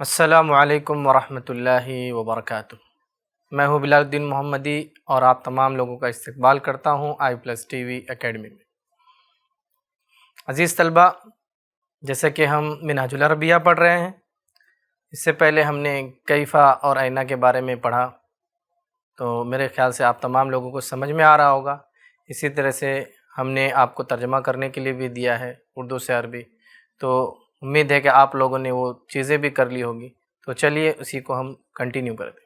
السلام علیکم ورحمۃ اللہ وبرکاتہ۔ میں ہوں بلال الدین محمدی اور آپ تمام لوگوں کا استقبال کرتا ہوں i+TV اکیڈمی میں۔ عزیز طلبہ، جیسے کہ ہم منہاج العربیہ پڑھ رہے ہیں، اس سے پہلے ہم نے کیفا اور اینا کے بارے میں پڑھا، تو میرے خیال سے آپ تمام لوگوں کو سمجھ میں آ رہا ہوگا۔ اسی طرح سے ہم نے آپ کو ترجمہ کرنے کے لیے بھی دیا ہے اردو سے عربی، تو امید ہے کہ آپ لوگوں نے وہ چیزیں بھی کر لی ہوگی۔ تو چلیے اسی کو ہم کنٹینیو کر دیں۔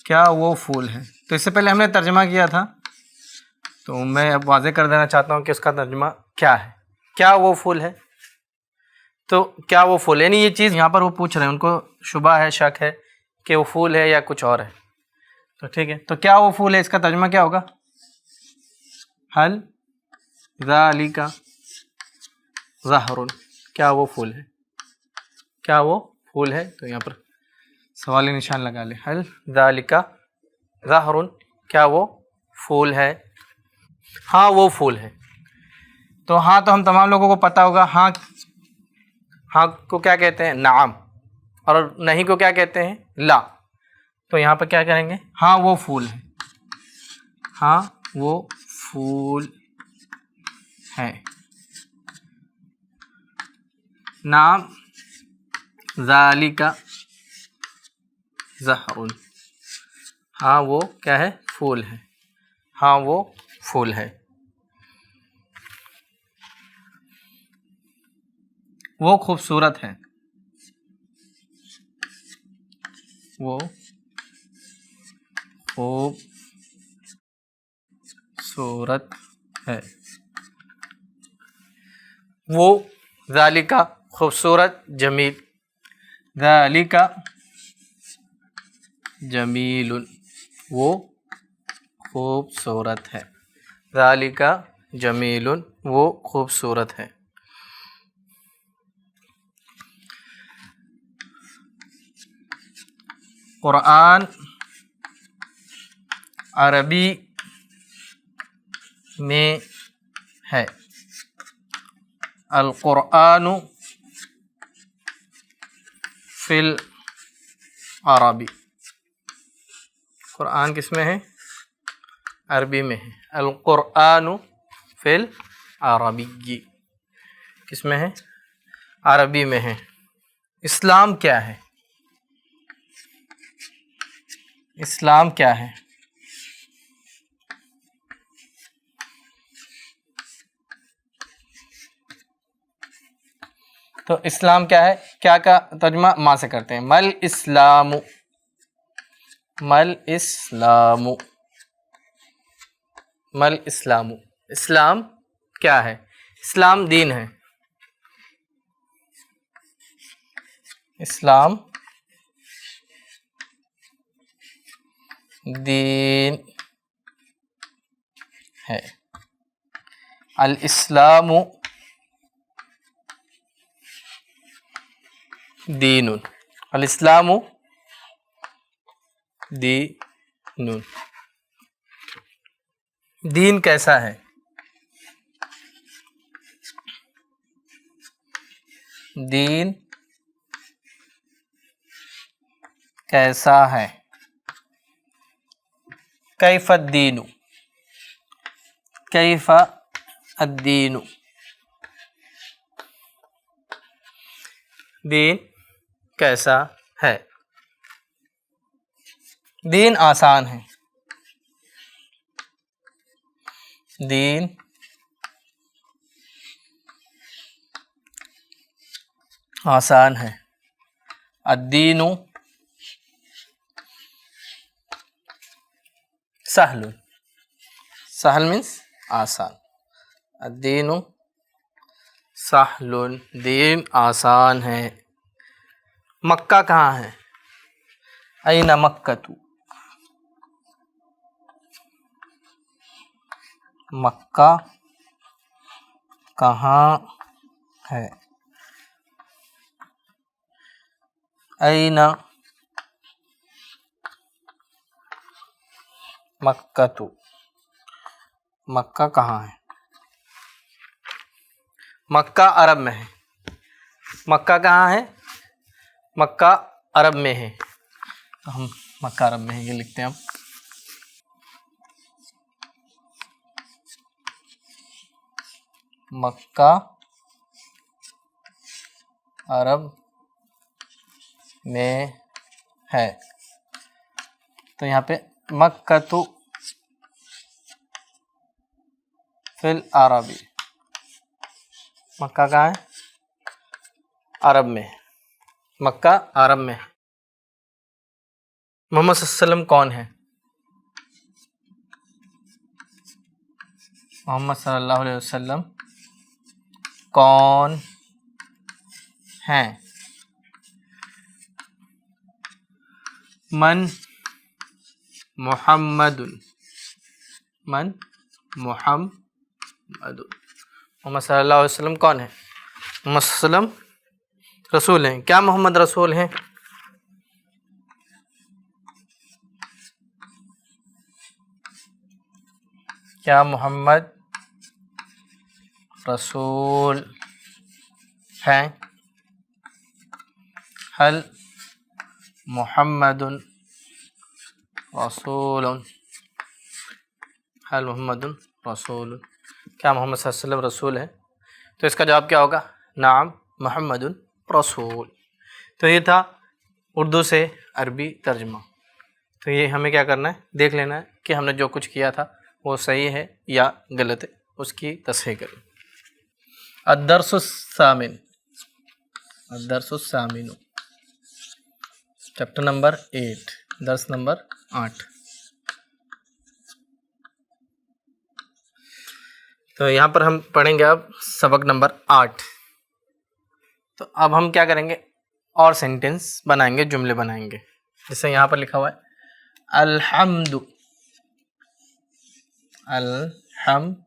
کیا وہ پھول ہے؟ تو اس سے پہلے ہم نے ترجمہ کیا تھا، تو میں اب واضح کر دینا چاہتا ہوں کہ اس کا ترجمہ کیا ہے۔ کیا وہ پھول ہے؟ تو کیا وہ پھول، یعنی یہ چیز یہاں پر وہ پوچھ رہے ہیں، ان کو شبہ ہے، شک ہے کہ وہ پھول ہے یا کچھ اور ہے۔ تو ٹھیک ہے، تو کیا وہ پھول ہے، اس کا ترجمہ کیا ہوگا؟ حل ذالک زہر، کیا وہ پھول ہے؟ کیا وہ پھول ہے؟ تو یہاں پر سوالی نشان لگا لیں، حل ذالک زہر، کیا وہ پھول ہے؟ ہاں وہ پھول ہے۔ تو ہاں تو ہم تمام لوگوں کو پتہ ہوگا، ہاں ہاں کو کیا کہتے ہیں؟ نعم، اور نہیں کو کیا کہتے ہیں؟ لا۔ تو یہاں پر کیا کریں گے؟ ہاں وہ پھول ہے، ہاں وہ پھول ہے، نعم ذالک زہر، ہاں وہ کیا ہے؟ پھول ہے، ہاں وہ پھول ہے۔ وہ خوبصورت ہے، وہ خوبصورت ہے، وہ ذالک خوبصورت، جمیل، ذالک جمیل، وہ خوبصورت ہے، ذالک جمیل، وہ خوبصورت ہے۔ قرآن عربی میں ہے، القرآن فی العربی، قرآن کس میں ہے؟ عربی میں ہے۔ القرآن فی العربی، کس میں ہے؟ عربی میں ہے۔ اسلام کیا ہے؟ اسلام کیا ہے؟ تو اسلام کیا ہے؟ کیا کا ترجمہ ماں سے کرتے ہیں، مل اسلام، مل اسلام، مل اسلام، اسلام کیا ہے؟ اسلام دین ہے، اسلام دین ہے، الاسلام دین، الاسلام دین، دین کیسا ہے؟ دین کیسا ہے؟ کیف الدین، کیف الدین، دین کیسا ہے؟ دین آسان ہے، دین آسان ہے، الدین سہل، سہل مینس آسان، الدین سہل، دین آسان ہے۔ مکہ کہاں ہے؟ این مکۃ، مکہ کہاں ہے؟ این مکۃ، مکہ کہاں ہے؟ مکہ عرب میں ہے. مکہ کہاں ہے؟ مکہ عرب میں ہے. تو ہم مکہ عرب میں ہے یہ لکھتے ہیں. اب مکہ عرب میں ہے. تو یہاں پہ مکہ تو فی العربی، مکہ کہاں ہے؟ عرب میں. مکہ عرب میں. محمد صلی اللہ علیہ وسلم کون ہے؟ محمد صلی اللہ علیہ وسلم کون ہیں؟ من محمد، من محمد. محمد صلی اللہ علیہ وسلم کون ہے؟ محمد صلی اللہ علیہ وسلم رسول ہیں. کیا محمد رسول ہیں؟ کیا محمد رسول ہیں؟ حل محمد رسول، حل محمد رسول. کیا محمد صلی اللہ علیہ وسلم رسول ہے؟ تو اس کا جواب کیا ہوگا؟ نعم محمد رسول. تو یہ تھا اردو سے عربی ترجمہ. تو یہ ہمیں کیا کرنا ہے؟ دیکھ لینا ہے کہ ہم نے جو کچھ کیا تھا وہ صحیح ہے یا غلط ہے، اس کی تصحیح کریں. الدرس الثامن، الدرس الثامن، چیپٹر نمبر 8، درس نمبر 8. تو یہاں پر ہم پڑھیں گے اب سبق نمبر 8. تو اب ہم کیا کریں گے؟ اور سینٹنس بنائیں گے، جملے بنائیں گے. جیسے یہاں پر لکھا ہوا ہے الحمد، الحمد،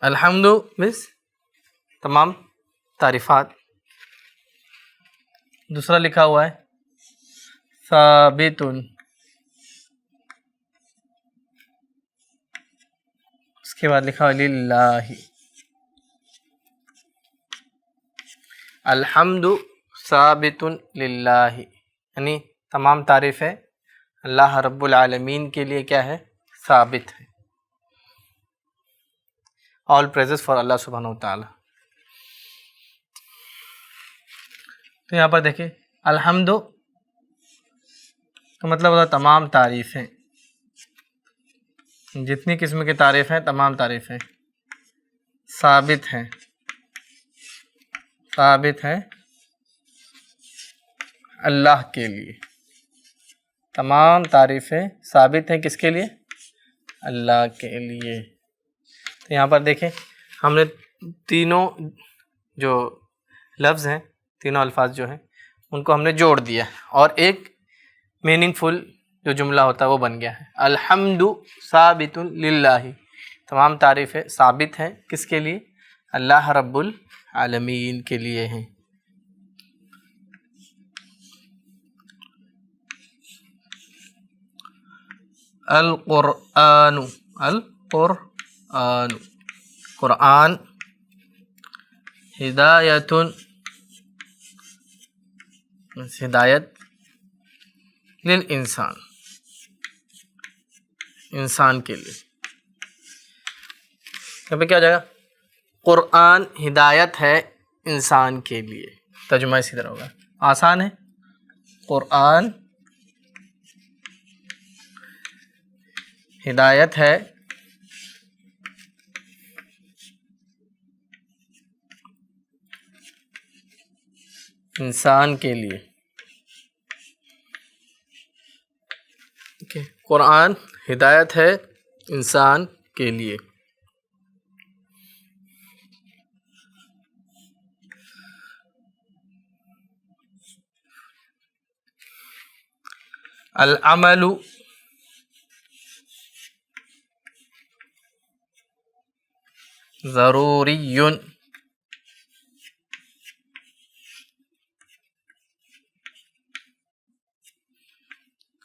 الحمد مینس تمام تعریفات. دوسرا لکھا ہوا ہے ثابت، اس کے بعد لکھا ہوا للہ. الحمد ثابت للہ، یعنی تمام تعریفیں اللہ رب العالمین کے لیے کیا ہے؟ ثابت ہے. آل پریزز فار اللہ سبحانہ و تعالی. تو یہاں پر دیکھیں الحمد کا مطلب ہوتا ہے تمام تعریفیں، جتنی قسم کی تعریف ہیں تمام تعریفیں ثابت ہیں، ثابت ہیں اللہ کے لیے. تمام تعریفیں ثابت ہیں کس کے لیے؟ اللہ کے لیے. تو یہاں پر دیکھیں ہم نے تینوں جو لفظ ہیں، تینوں الفاظ جو ہیں ان کو ہم نے جوڑ دیا اور ایک میننگ فل جو جملہ ہوتا ہے وہ بن گیا ہے. الحمد ثابت للہ، تمام تعریفیں ثابت ہیں کس کے لیے؟ اللہ رب العالمین کے لیے ہیں. القرآن، القرآن، قرآن ہدایت، ہدایت للانسان، انسان کے لیے. یہاں پہ کیا ہو جائے گا؟ قرآن ہدایت ہے انسان کے لیے. ترجمہ اسی طرح ہوگا، آسان ہے. قرآن ہدایت ہے انسان کے لیے. قرآن ہدایت ہے انسان کے لیے. العمل ضروری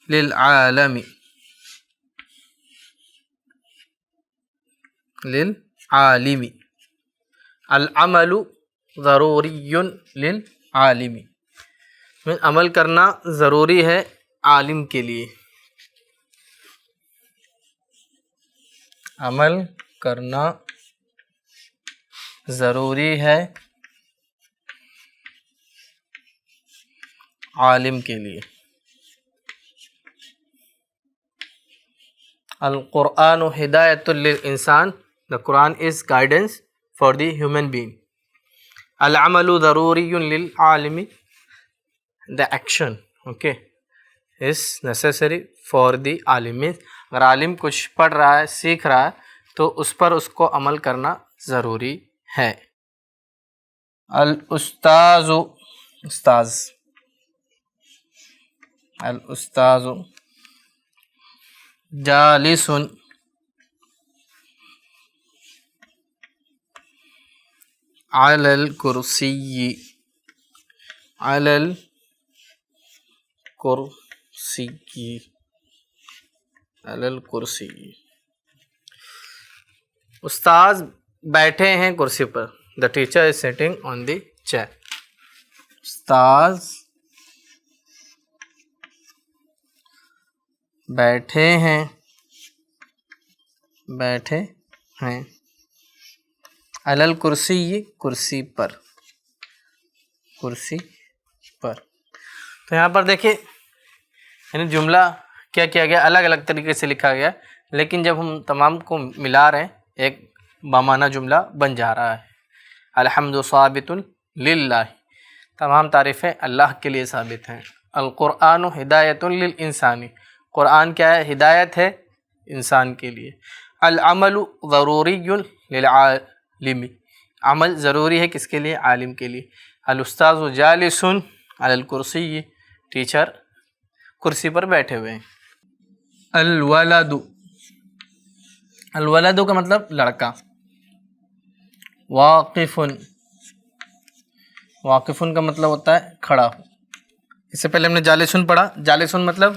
للعالم، للعالم، العمل ضروری للعالم، عمل کرنا ضروری ہے عالم کے لیے، عمل کرنا ضروری ہے عالم کے لیے۔ القرآن ہدایت للانسان، the Quran is guidance for the human being۔ العمل ضروری للعالم، the action okay is necessary for the عالم، اگر عالم کچھ پڑھ رہا ہے سیکھ رہا ہے تو اس پر اس کو عمل کرنا ضروری ہے۔ الاستاذ، استاذ، الاستاذ جالس علی الکرسی، علی الکرسی، علی الکرسی، استاذ بیٹھے ہیں کرسی پر، the teacher is sitting on the chair۔ استاذ بیٹھے ہیں، بیٹھے ہیں، علی الکرسی، کرسی پر، کرسی پر۔ تو یہاں پر دیکھیں یعنی جملہ کیا کیا گیا، الگ الگ طریقے سے لکھا گیا، لیکن جب ہم تمام کو ملا رہے ہیں ایک بامعنی جملہ بن جا رہا ہے۔ الحمد ثابت للہ، تمام تعریفیں اللہ کے لیے ثابت ہیں۔ القرآن ہدایت للانسان، قرآن کیا ہے؟ ہدایت ہے انسان کے لیے۔ العمل ضروری للعالم، عمل ضروری ہے کس کے لیے؟ عالم کے لیے۔ الاستاذ جالس علی الکرسی، ٹیچر کرسی پر بیٹھے ہوئے ہیں۔ الولد، الولد کا مطلب لڑکا۔ واقف، واقف کا مطلب ہوتا ہے کھڑا ہو۔ اس سے پہلے ہم نے جالسن پڑھا، جالسن مطلب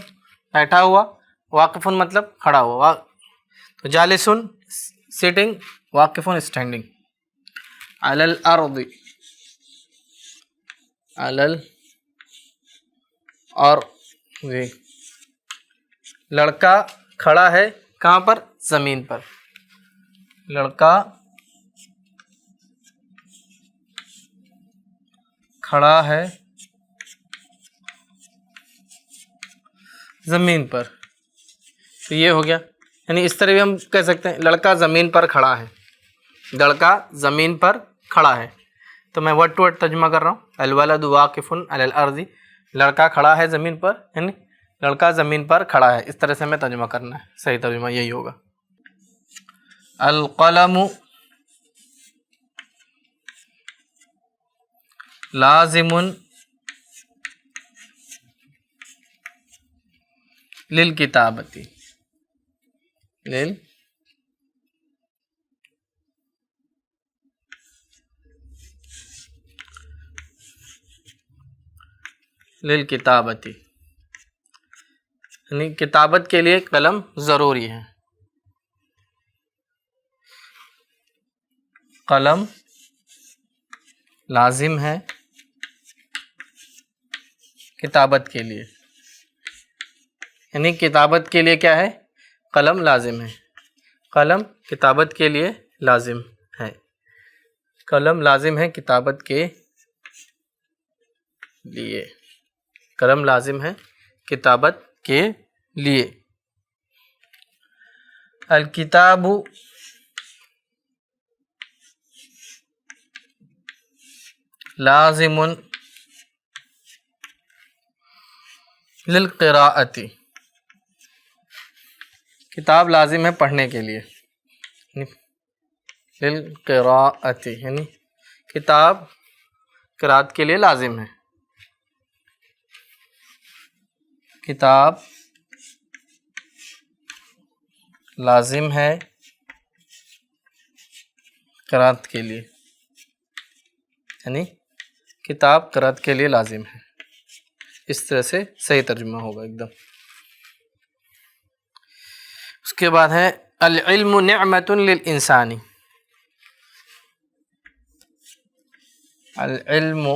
بیٹھا ہوا، واقفن مطلب کھڑا ہوا۔ تو جالسن سیٹنگ، واقفن اسٹینڈنگ۔ علی الارض، علی الارض، لڑکا کھڑا ہے کہاں پر؟ زمین پر۔ لڑکا کھڑا ہے زمین پر۔ تو یہ ہو گیا، یعنی اس طرح بھی ہم کہہ سکتے ہیں لڑکا زمین پر کھڑا ہے، لڑکا زمین پر کھڑا ہے۔ تو میں ورڈ ٹو ورڈ ترجمہ کر رہا ہوں۔ الولد واقف علی الارض، لڑکا کھڑا ہے زمین پر، یعنی لڑکا زمین پر کھڑا ہے۔ اس طرح سے ہمیں ترجمہ کرنا ہے، صحیح ترجمہ یہی ہوگا۔ القلم لازم للکتابۃ، للکتابۃ، یعنی کتابت کے لیے قلم ضروری ہے۔ قلم لازم ہے کتابت کے لیے، یعنی کتابت کے لیے کیا ہے؟ قلم لازم ہے۔ قلم کتابت کے لیے لازم ہے، قلم لازم ہے کتابت کے لیے، قلم لازم ہے کتابت کے لیے۔ الکتاب لازم للقراءۃ، کتاب لازم ہے پڑھنے کے لیے۔ للقراءۃ، یعنی کتاب قرأت کے لیے لازم ہے، کتاب لازم ہے قرأت کے لیے، یعنی کتاب قرأت کے لیے لازم ہے۔ اس طرح سے صحیح ترجمہ ہوگا ایک دم۔ اس کے بعد ہے العلم نعمت للانسان، العلم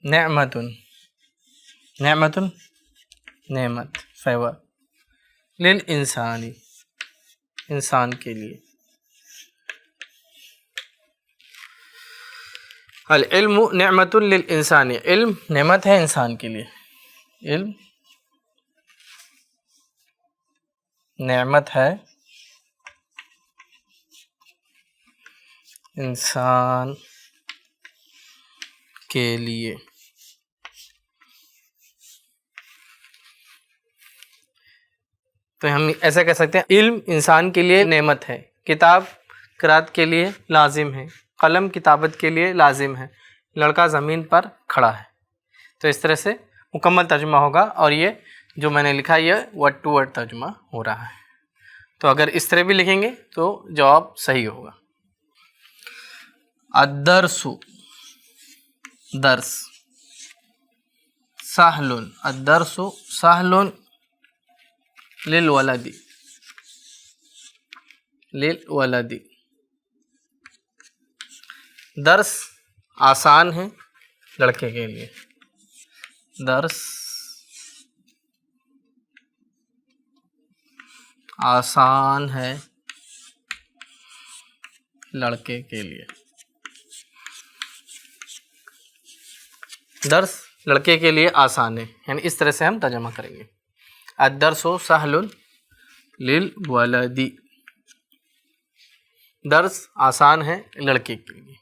نعمت، نعمت نعمت فیور، للانسانی انسان کے لیے، العلم نعمت للانسانی، علم نعمت ہے انسان کے لیے، علم نعمت ہے انسان کے لیے۔ تو ہم ایسا کہہ سکتے ہیں علم انسان کے لیے نعمت ہے، کتاب قرأت کے لیے لازم ہے، قلم کتابت کے لیے لازم ہے، لڑکا زمین پر کھڑا ہے۔ تو اس طرح سے مکمل ترجمہ ہوگا، اور یہ جو میں نے لکھا یہ ورڈ ٹو ورڈ ترجمہ ہو رہا ہے۔ تو اگر اس طرح بھی لکھیں گے تو جواب صحیح ہوگا۔ الدرس درس، سہل، الدرس سہل للولد، للولد، درس آسان ہے لڑکے کے لیے، درس آسان ہے لڑکے کے لیے، درس لڑکے کے لیے آسان ہے، یعنی اس طرح سے ہم ترجمہ کریں گے، الدرس سہل للولد، درس آسان ہے لڑکے کے لیے۔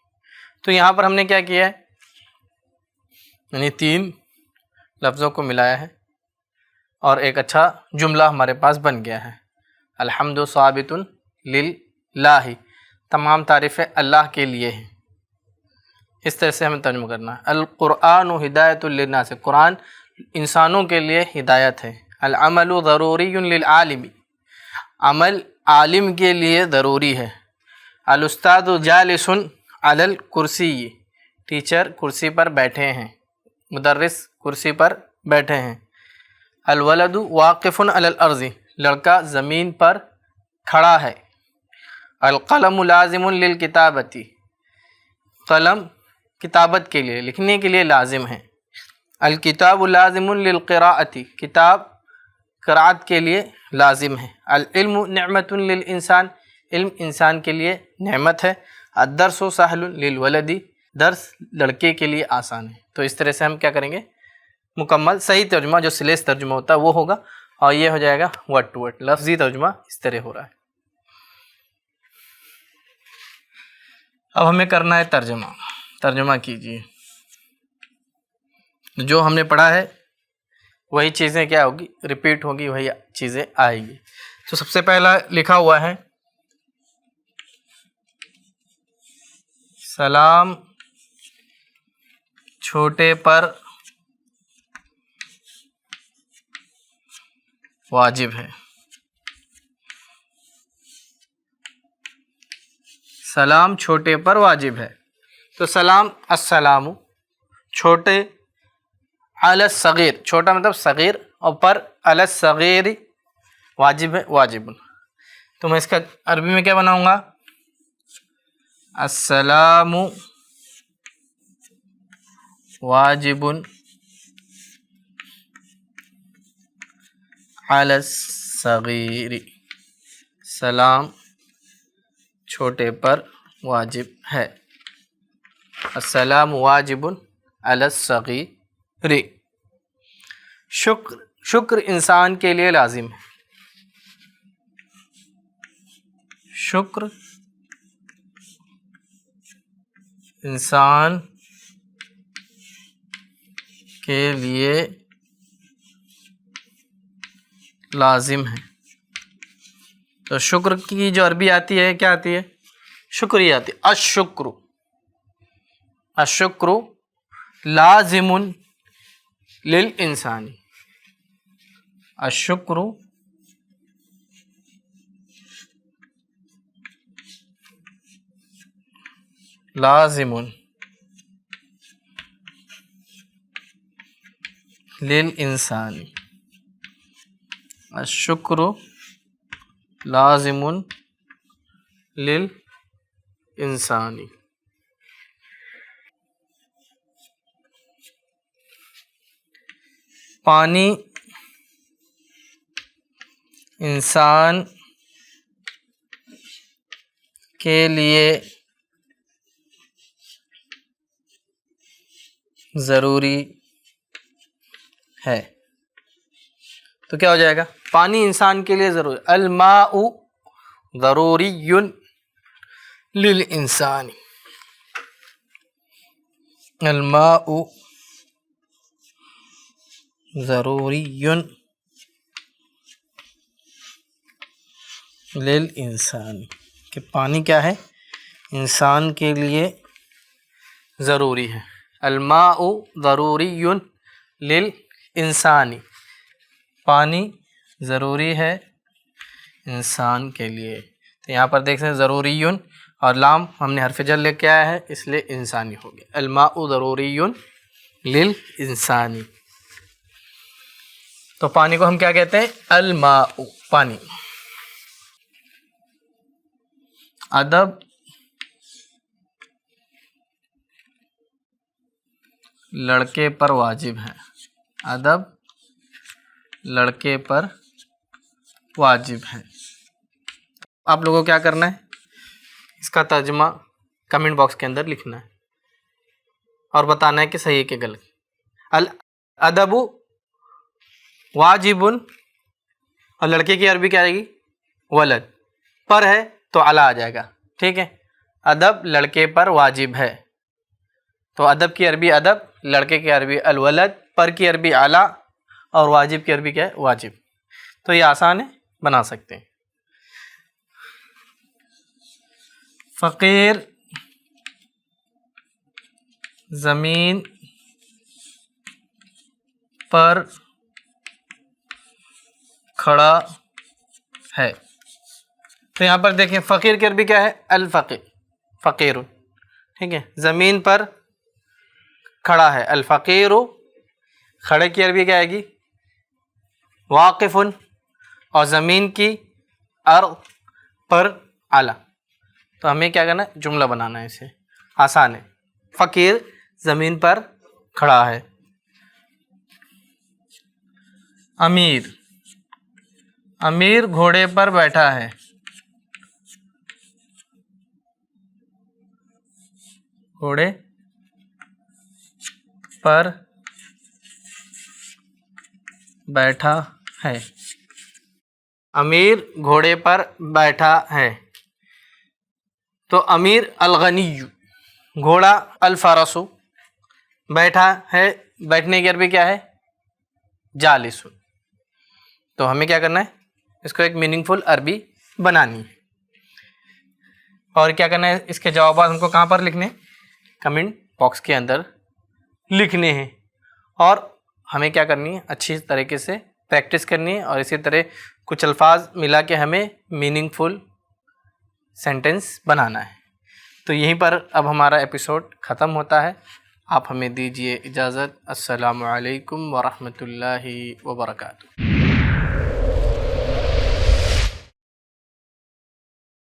تو یہاں پر ہم نے کیا کیا ہے، یعنی 3 لفظوں کو ملایا ہے اور ایک اچھا جملہ ہمارے پاس بن گیا ہے۔ الحمد ثابت للہ، تمام تعریفیں اللہ کے لیے ہیں، اس طرح سے ہمیں ترجمہ کرنا ہے۔ القرآن ہدایت للناس، قرآن انسانوں کے لیے ہدایت ہے۔ العمل ضروری للعالم، عمل عالم کے لیے ضروری ہے۔ الاستاذ جالس علی الکرسی، ٹیچر کرسی پر بیٹھے ہیں، مدرس کرسی پر بیٹھے ہیں۔ الولد واقف علی الارض، لڑکا زمین پر کھڑا ہے۔ القلم لازم للکتابۃ، قلم کتابت کے لیے لکھنے کے لیے لازم ہے۔ الکتاب لازم للقراءۃ، کتاب قرأت کے لیے لازم ہے۔ العلم نعمت للانسان، علم انسان کے لیے نعمت ہے۔ الدرس سہل للولد، درس لڑکے کے لیے آسان ہے۔ تو اس طرح سے ہم کیا کریں گے، مکمل صحیح ترجمہ جو سلیس ترجمہ ہوتا ہے وہ ہوگا، اور یہ ہو جائے گا ورڈ ٹو ورڈ، لفظی ترجمہ اس طرح ہو رہا ہے۔ اب ہمیں کرنا ہے ترجمہ، ترجمہ کیجیے۔ جو ہم نے پڑھا ہے وہی چیزیں کیا ہوگی، ریپیٹ ہوگی، وہی چیزیں آئیں گی۔ تو سب سے پہلا لکھا ہوا ہے سلام چھوٹے پر واجب ہے، سلام چھوٹے پر واجب ہے۔ تو سلام، السلام، چھوٹے، علی الصغیر، چھوٹا مطلب صغیر، اور پر علی الصغیر واجب ہے، واجب۔ تو میں اس کا عربی میں کیا بناؤں گا، السلام واجب علی الصغیر، سلام چھوٹے پر واجب ہے، السلام واجب علی الصغیر۔ شکر، شکر انسان کے لیے لازم ہے، شکر انسان کے لیے لازم ہے۔ تو شکر کی جو عربی آتی ہے کیا آتی ہے، شکریہ آتی ہے، الشکر، الشکر لازم للانسان، الشکر لازم للانسان، الشکر لازم للانسان. پانی انسان کے لیے ضروری ہے. تو کیا ہو جائے گا؟ پانی انسان کے لیے ضروری. الماء ضروری للانسان. الماء ضروری للانسان، کہ پانی کیا ہے؟ انسان کے لیے ضروری ہے. الماء ضروری للانسان، پانی ضروری ہے انسان کے لیے. تو یہاں پر دیکھ سکتے ہیں ضروری اور لام ہم نے حرف جر لے کے آیا ہے، اس لیے انسانی ہو گیا. الماء ضروری للانسان. تو پانی کو ہم کیا کہتے ہیں؟ الماء، پانی. ادب لڑکے پر واجب ہے. ادب لڑکے پر واجب ہے. آپ لوگوں کو کیا کرنا ہے؟ اس کا ترجمہ کمنٹ باکس کے اندر لکھنا ہے اور بتانا ہے کہ صحیح ہے کہ غلط. الادب واجب، اور لڑکے کی عربی کیا آئے گی؟ ولد. پر ہے تو علی آ جائے گا. ٹھیک ہے، ادب لڑکے پر واجب ہے. تو ادب کی عربی ادب، لڑکے کی عربی الولد، پر کی عربی اعلی، اور واجب کی عربی کیا ہے؟ واجب. تو یہ آسان ہے، بنا سکتے ہیں. فقیر زمین پر کھڑا ہے. تو یہاں پر دیکھیں فقیر کی عربی کیا ہے؟ الفقیر، فقیر. ٹھیک ہے، زمین پر کھڑا ہے الفقیر. کھڑے کی عربی کیا آئے گی؟ واقف، اور زمین کی ارض پر اعلی. تو ہمیں کیا کرنا ہے؟ جملہ بنانا ہے. اسے آسان ہے. فقیر زمین پر کھڑا ہے. امیر، امیر گھوڑے پر بیٹھا ہے. گھوڑے پر بیٹھا ہے. امیر گھوڑے پر بیٹھا ہے. تو امیر الغنی، گھوڑا الفرس، بیٹھا ہے. بیٹھنے کی عربی کیا ہے؟ جالس. تو ہمیں کیا کرنا ہے؟ اس کو ایک میننگ فل عربی بنانی ہے. اور کیا کرنا ہے؟ اس کے جوابات ہم کو کہاں پر لکھنے؟ کمنٹ باکس کے اندر لکھنے ہیں. اور ہمیں کیا کرنی ہے؟ اچھی طریقے سے پریکٹس کرنی ہے، اور اسی طرح کچھ الفاظ ملا کے ہمیں میننگ فل سینٹنس بنانا ہے. تو یہیں پر اب ہمارا ایپیسوڈ ختم ہوتا ہے. آپ ہمیں دیجیے اجازت. السلام علیکم ورحمۃ اللہ وبرکاتہ.